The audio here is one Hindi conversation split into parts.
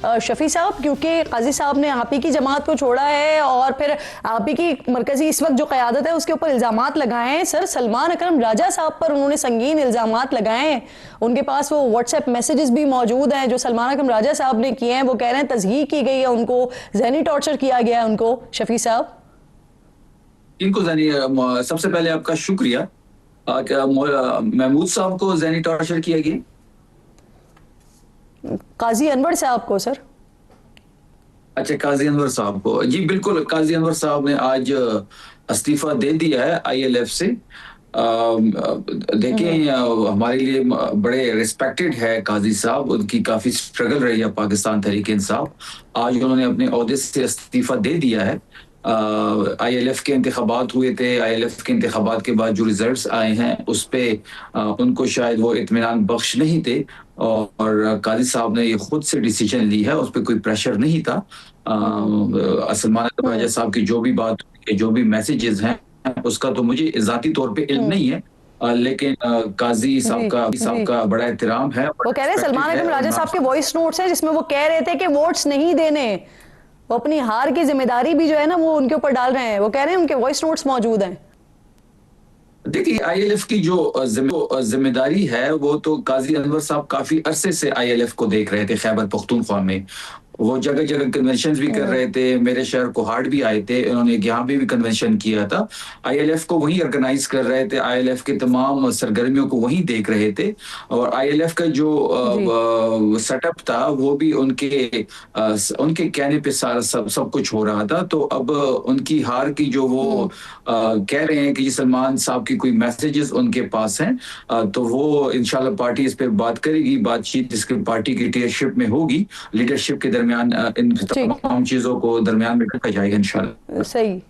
शफी साहब, क्योंकि काजी साहब ने आप ही की जमात को छोड़ा है और फिर आप ही की मरकजी इस वक्त जो क़यादत है उसके ऊपर इल्जामात लगाए हैं। सर, सलमान अकरम राजा साहब पर उन्होंने संगीन इल्जामात लगाए हैं। उनके पास वो व्हाट्सएप मैसेजेस भी मौजूद हैं जो सलमान अकरम राजा साहब ने किए हैं। वो कह रहे हैं तज़हीक की गई है, उनको ज़हनी टॉर्चर किया गया है उनको। शफी साहब, इनको सबसे पहले आपका शुक्रिया। महमूद साहब को ज़हनी टॉर्चर किया गया? काजी अनवर साहब को सर। अच्छा, काजी अनवर साहब को। जी बिल्कुल, काजी अनवर साहब ने आज इस्तीफा दे दिया है ILF से। देखिए, हमारे लिए बड़े रिस्पेक्टेड है काजी साहब, उनकी काफी स्ट्रगल रही है पाकिस्तान तहरीक इंसाफ। आज उन्होंने अपने ओहदे से इस्तीफा दे दिया है। ILF के इंतखाबात हुए थे, ILF के इंतखाबात के बाद जो रिजल्ट्स आए हैं उस पे उनको शायद वो इत्मीनान बख्श नहीं थे और काजी साहब ने ये खुद से डिसीजन ली है, उस पर कोई प्रेशर नहीं था। सलमान अकरम राजा साहब की जो भी बात, जो भी मैसेजेस हैं, उसका तो मुझे ज़ाती तौर पे इल्म नहीं है, लेकिन काजी साहब का बड़ा एहतराम है। वो कह रहे हैं सलमान अकरम राजा साहब के वॉइस नोट्स हैं जिसमें वो कह रहे थे कि वोट्स नहीं देने, वो अपनी हार की जिम्मेदारी भी जो है ना वो उनके ऊपर डाल रहे हैं। वो कह रहे हैं उनके वॉइस नोट्स मौजूद हैं। देखिए, ILF की जो जिम्मेदारी है वो तो काजी अनवर साहब काफी अरसे से ILF को देख रहे थे। खैबर पख्तूनख्वा में वो जगह जगह कन्वेंशन भी कर रहे थे, मेरे शहर कोहाट भी आए थे, उन्होंने यहाँ भी कन्वेंशन किया था। ILF को वहीं ऑर्गेनाइज कर रहे थे, ILF के तमाम सरगर्मियों को वहीं देख रहे थे और ILF का जो सेटअप था वो भी उनके कहने पे सारा सब कुछ हो रहा था। तो अब उनकी हार की जो वो कह रहे हैं कि सलमान साहब की कोई मैसेजेस उनके पास हैं, तो वो इंशाल्लाह पार्टी इस पे बात करेगी। बातचीत इसके पार्टी की लीडरशिप में होगी, लीडरशिप के दरमियान इन तमाम चीजों को दरमियान में रखा जाएगा इंशाल्लाह। सही।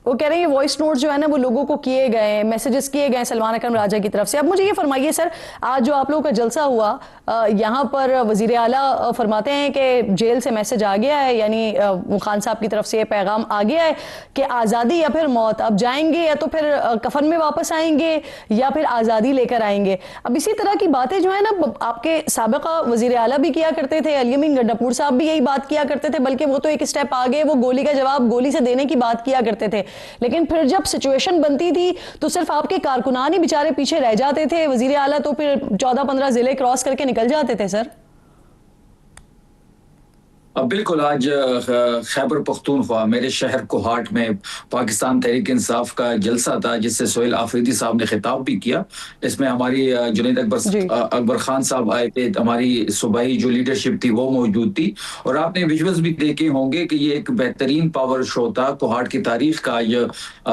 वो कह रहे हैं ये वॉइस नोट जो है ना वो लोगों को किए गए, मैसेजेस किए गए सलमान अकरम राजा की तरफ से। अब मुझे ये फरमाइए सर, आज जो आप लोगों का जलसा हुआ, यहाँ पर वजीर आला फरमाते हैं कि जेल से मैसेज आ गया है, यानी खान साहब की तरफ से ये पैगाम आ गया है कि आज़ादी या फिर मौत, अब जाएंगे या तो फिर कफन में वापस आएंगे या फिर आज़ादी लेकर आएंगे। अब इसी तरह की बातें जो है ना आपके साबिका वजीर आला भी किया करते थे, अली अमीन गंडापुर साहब भी यही बात किया करते थे, बल्कि वो तो एक स्टेप आगे, वो गोली का जवाब गोली से देने की बात किया करते थे। लेकिन फिर जब सिचुएशन बनती थी तो सिर्फ आपके कारकुनान ही बेचारे पीछे रह जाते थे, वजीर आला तो फिर 14-15 जिले क्रॉस करके निकल जाते थे सर। अब बिल्कुल, आज खैबर पख्तूनख्वा मेरे शहर कोहाट में पाकिस्तान तहरीक इंसाफ का जलसा था जिससे सोहेल आफरीदी साहब ने खिताब भी किया। इसमें हमारी जुनैद अकबर खान साहब आए थे, हमारी सूबाई जो लीडरशिप थी वो मौजूद थी और आपने विजुअल्स भी देखे होंगे कि ये एक बेहतरीन पावर शो था। कोहाट की तारीख का ये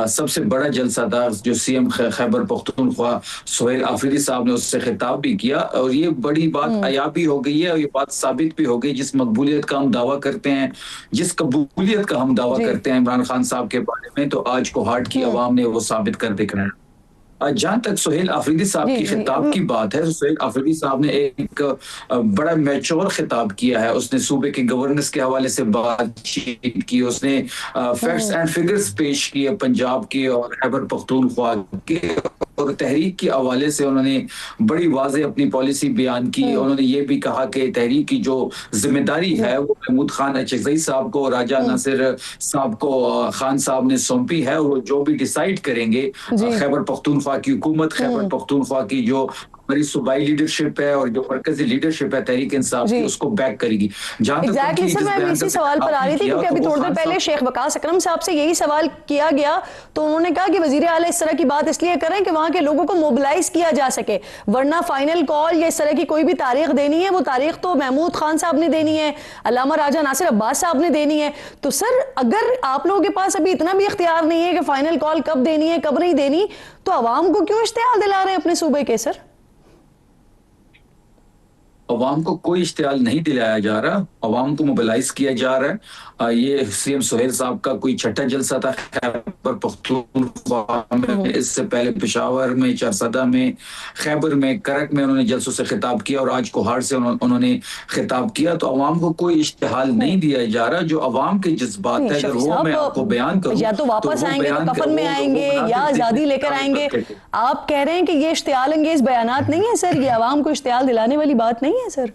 सबसे बड़ा जलसा था जो CM खैबर पख्तूनख्वा सोहेल आफरीदी साहब ने उससे खिताब भी किया और ये बड़ी बात अयाबी हो गई है और ये बात साबित भी हो गई जिस मकबूलियत का दावा करते हैं, जिस कबूलियत का हम दावा करते हैं इमरान खान साहब के बारे में, तो आज कोहाट की आवाम ने वो साबित कर दिखाया। जहां तक सोहेल आफरीदी साहब की खिताब की बात है, सोहेल आफरीदी साहब ने एक बड़ा मैच्योर खिताब किया है। उसने सूबे के गवर्नेंस के हवाले से बातचीत की, उसने फैक्ट्स एंड फिगर्स पेश किए पंजाब के और खैबर पख्तूनख्वा के और तहरीक के हवाले से उन्होंने बड़ी वाज़ेह अपनी पॉलिसी बयान की। उन्होंने ये भी कहा कि तहरीक की जो जिम्मेदारी है वो महमूद खान अचकज़ई साहब को, राजा नासिर साहब को खान साहब ने सौंपी है और जो भी डिसाइड करेंगे खैबर पख्तूनख्वा की हुकूमत, खैबर पख्तूनख्वा की जो हमारी सूबाई लीडरशिप है और जो मरकजी लीडरशिप है तहरीक इंसाफ की, उसको बैक करेगी। एग्जैक्टली सर, मैं इसी सवाल पर आ रही थी क्योंकि अभी थोड़ी देर पहले शेख वकास अकरम साहब से यही सवाल किया गया तो उन्होंने कहा कि वजीर आला इस तरह की बात इसलिए करें कि वहां के लोगों को मोबिलाइज किया जा सके, वरना फाइनल कॉल या इस तरह की कोई भी तारीख देनी है वो तारीख तो महमूद खान साहब ने देनी है, अल्लामा राजा नासिर अब्बास साहब ने देनी है। तो सर अगर आप लोगों के पास अभी इतना भी इख्तियार नहीं है कि फाइनल कॉल कब देनी है कब नहीं देनी, तो अवाम को क्यों इश्तिहाल दिला रहे हैं अपने सूबे के? सर अवाम को कोई इश्तिहाल नहीं दिलाया जा रहा, अवाम को मोबिलाइज किया जा रहा है। ये CM सोहेल साहब का कोई छठा जलसा था खैबर पख्तूनख्वा में, इससे पहले पेशावर में, चारसदा में, खैबर में, करक में उन्होंने जलसों से खिताब किया और आज कोहाट से उन्होंने खिताब किया। तो अवाम को कोई इश्तिहाल नहीं दिया जा रहा। जो अवाम के जज्बात है अगर वो मैं आपको बयान करूं, या तो वापस आएंगे तो कफन में आएंगे या आजादी लेकर आएंगे। आप कह रहे हैं कि ये इश्तिहाल अंगेज बयानात नहीं है सर, ये अवाम को इश्तिहाल दिलाने वाली बात नहीं है सर।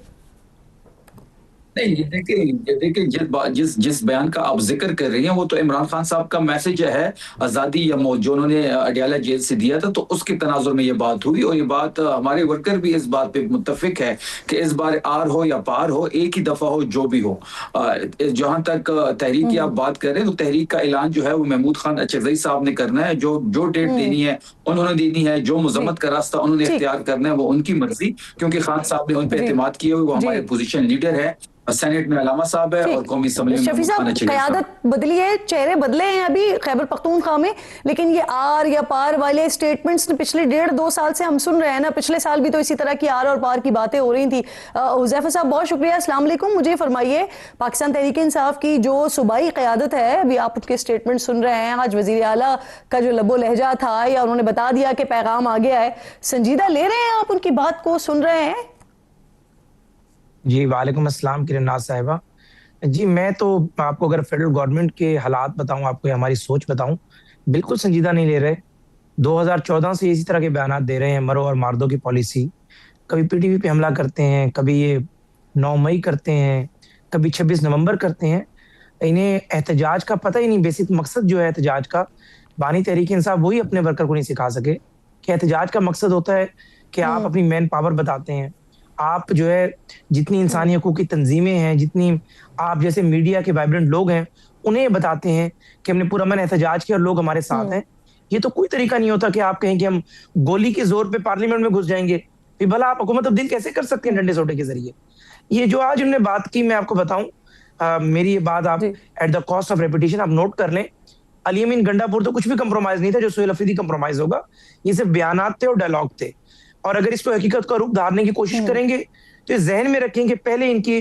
नहीं, ये देखिए जिस जिस बयान का आप जिक्र कर रही हैं वो तो इमरान खान साहब का मैसेज है आज़ादी या मौत जो उन्होंने अडियाला जेल से दिया था, तो उसके तनाजुर में ये बात हुई और ये बात हमारे वर्कर भी इस बात पे मुत्तफिक है कि इस बार आर हो या पार हो, एक ही दफा हो जो भी हो। जहां तक तहरीक की आप बात कर रहे हैं, तो तहरीक का ऐलान जो है वो महमूद खान अचरजई साहब ने करना है। जो जो डेट देनी है उन्होंने देनी है, जो मुजम्मत का रास्ता उन्होंने ठीक। इख्तियार करना है वो उनकी मर्जी, क्योंकि खान साहब ने उन पर जी एतमाद किए हुए, वो जी हमारे पोजीशन लीडर है। सेनेट में अलामा साहब है और ठीक। कौमी असम्बली में शफी महमूद खान साहब, अचरजई साहब। कयादत बदली है, चेहरे बदले हैं अभी खैबर पख्तूनख्वा में, लेकिन ये आर या पार वाले स्टेटमेंट्स पिछले 1.5-2 साल से हम सुन रहे हैं ना। पिछले साल भी तो इसी तरह की आर और पार की बातें हो रही थी। हुज़ैफा साहब बहुत शुक्रिया, अस्सलाम वालेकुम। मुझे फरमाइए, पाकिस्तान तहरीक इंसाफ की जो सूबाई क़यादत है, अभी आप उसके स्टेटमेंट सुन रहे हैं, आज वज़ीर आला का जो लबो लहजा था या उन्होंने बता दिया कि पैगाम आ गया है, संजीदा ले रहे हैं आप उनकी बात को, सुन रहे हैं? जी वालेकुम अस्सलाम किरण नाज साहिबा। जी मैं तो आपको अगर फेडरल गवर्नमेंट के हालात बताऊं, आपको हमारी सोच बताऊं, बिल्कुल संजीदा नहीं ले रहे। 2014 से इसी तरह के बयानात दे रहे हैं, मरो और मार दो की पॉलिसी। कभी पीटीवी पे हमला करते हैं, कभी ये 9 मई करते हैं, कभी 26 नवंबर करते हैं। इन्हें एहतजाज का पता ही नहीं, बेसिक मकसद जो है एहतजाज का, बानी तहरीक इंसाफ वही अपने वर्कर को नहीं सिखा सके कि एहतजाज का मकसद होता है कि आप अपनी मैन पावर बताते हैं। आप जो है जितनी इंसानी हकूक की तंजीमें हैं, जितनी आप जैसे मीडिया के वाइब्रेंट लोग हैं, उन्हें बताते हैं कि हमने पुरअमन एहतजाज किया और लोग हमारे साथ हैं। ये तो कोई तरीका नहीं होता कि आप कहें कि हम गोली के जोर पे पार्लियामेंट में घुस जाएंगे। फिर भला आप हुकूमत तब्दील कैसे कर सकते हैं डंडे सोटे के जरिए? ये जो आज हमने बात की, मैं आपको बताऊं, मेरी ये बात आप at the cost of repetition आप नोट कर लें। अली अमीन गंडापुर तो कुछ भी कंप्रोमाइज नहीं था जो सोहेल अफरीदी कंप्रोमाइज होगा। ये सिर्फ बयानात थे और डायलॉग थे। और अगर इसको हकीकत का रूप धारने की कोशिश करेंगे तो जहन में रखें कि पहले इनकी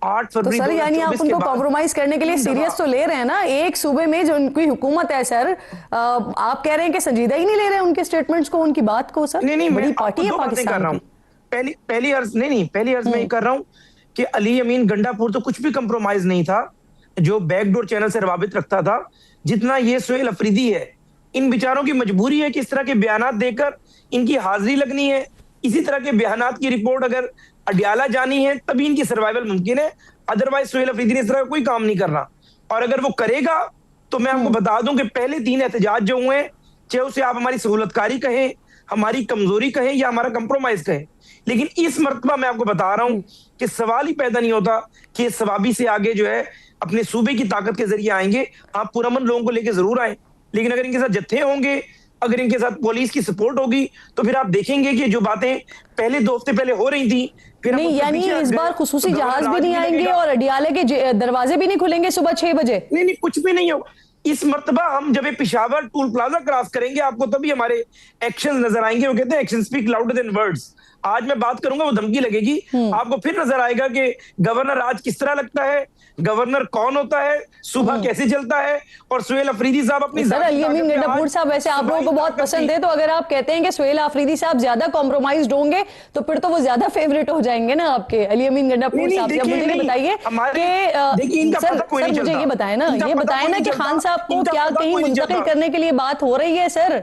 8 तो फरवरी सर, यानी आप उनको कॉम्प्रोमाइज करने के लिए सीरियस तो ले रहे हैं ना? एक सूबे में जो उनकी हुकूमत है सर, आप कह रहे हैं कि संजीदा ही नहीं ले रहे हैं उनके स्टेटमेंट्स को, उनकी बात को। सर नहीं, बड़ी पार्टी है पाकिस्तान कर रहा हूँ। पहली अर्ज में कर रहा हूँ कि अली अमीन गंडापुर तो कुछ भी कंप्रोमाइज नहीं था जो बैकडोर चैनल से रवाबित रखता था, जितना ये सोहेल अफरीदी है। इन बेचारों की मजबूरी है कि इस तरह के बयानात देकर इनकी हाजिरी लगनी है। इसी तरह के बयानात की रिपोर्ट अगर अडियाला जानी है तभी इनकी सर्वाइवल मुमकिन है, अदरवाइज सोहेल अफरीदी ने इस तरह का कोई काम नहीं करना। और अगर वो करेगा तो मैं आपको बता दूं कि पहले 3 एहतजाज जो हुए, चाहे उसे आप हमारी सहूलतकारी कहें, हमारी कमजोरी कहें या हमारा कंप्रोमाइज कहें, लेकिन इस मर्तबा मैं आपको बता रहा हूं कि सवाल ही पैदा नहीं होता कि ये सवाबी से आगे जो है अपने सूबे की ताकत के जरिए आएंगे। आप पुरअमन लोगों को लेकर जरूर आए, लेकिन अगर इनके साथ जत्थे होंगे, अगर इनके साथ पुलिस की सपोर्ट होगी, तो फिर आप देखेंगे कि जो बातें पहले 2 हफ्ते पहले हो रही थी, फिर नहीं, यानी इस बार खुसूसी जहाज भी नहीं आएंगे और अडियाले के दरवाजे भी नहीं खुलेंगे सुबह 6 बजे? नहीं, कुछ भी नहीं होगा। इस मर्तबा हम जब पेशावर टूल प्लाजा क्रॉस करेंगे, आपको तभी हमारे एक्शन नजर आएंगे। वो कहते हैं action speak louder than words. आज मैं बात करूंगा, वो धमकी लगेगी, आपको फिर नजर आएगा कि गवर्नर आज किस तरह लगता है, गवर्नर कौन होता है, सुबह कैसे चलता है। और सोहेल अफरीदी साहब अपनी सर, अली अमीन गंडापुर साहब वैसे आप लोगों को बहुत पसंद है, तो अगर आप कहते हैं कि सोहेल अफरीदी साहब ज्यादा कॉम्प्रोमाइज्ड होंगे तो फिर तो वो ज्यादा फेवरेट हो जाएंगे ना आपके, अली अमीन गंडापुर साहब। अब मुझे ये बताइए कि सर मुझे ये बताएं ना कि खान साहब को क्या कहीं मुंतकिल करने के लिए बात हो रही है? सर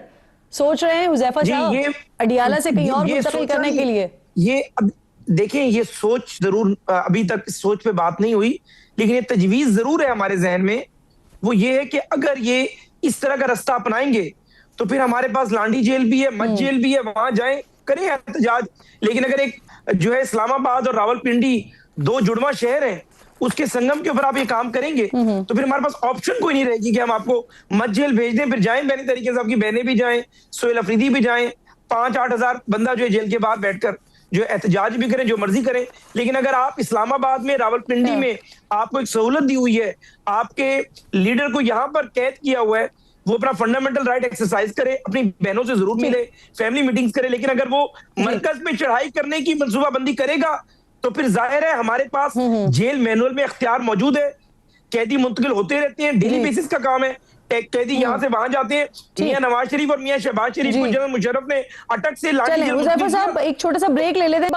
सोच रहे हैं हुज़ैफा साहब अडियाला से कहीं और मुंतकिल करने के लिए? ये अब देखें, ये सोच जरूर अभी तक इस सोच पे बात नहीं हुई, लेकिन ये तजवीज जरूर है हमारे जहन में। वो ये है कि अगर ये इस तरह का रास्ता अपनाएंगे तो फिर हमारे पास लांडी जेल भी है, मत जेल भी है, वहां जाएं, करें एहतजाज। लेकिन अगर एक जो है इस्लामाबाद और रावलपिंडी 2 जुड़वा शहर है, उसके संगम के ऊपर आप ये काम करेंगे तो फिर हमारे पास ऑप्शन कोई नहीं रहेगी कि हम आपको मत जेल भेज दें, फिर जाएं बैनी तरीके से, आपकी बहनें भी जाएं, सोहेल अफरीदी भी जाएं, 5-8 हजार बंदा जो है जेल के बाहर बैठकर जो एहतजाज भी करें, जो मर्जी करें। लेकिन अगर आप इस्लामाबाद में, रावलपिंडी में आपको एक सहूलत दी हुई है, आपके लीडर को यहाँ पर कैद किया हुआ है, वो अपना फंडामेंटल राइट एक्सरसाइज करे, अपनी बहनों से जरूर मिले, फैमिली मीटिंग्स करे, लेकिन अगर वो मरकज पे चढ़ाई करने की मंसूबाबंदी करेगा तो फिर जाहिर है हमारे पास जेल मैनुअल में इख्तियार मौजूद है। कैदी मुंतकिल होते रहते हैं, डेली बेसिस का काम है। कैदी यहाँ से वहां जाते हैं। मियां नवाज शरीफ और मियां शहबाज शरीफ को जनरल मुशर्रफ ने अटक से लाठी साहब एक छोटा सा ब्रेक ले लेते हैं।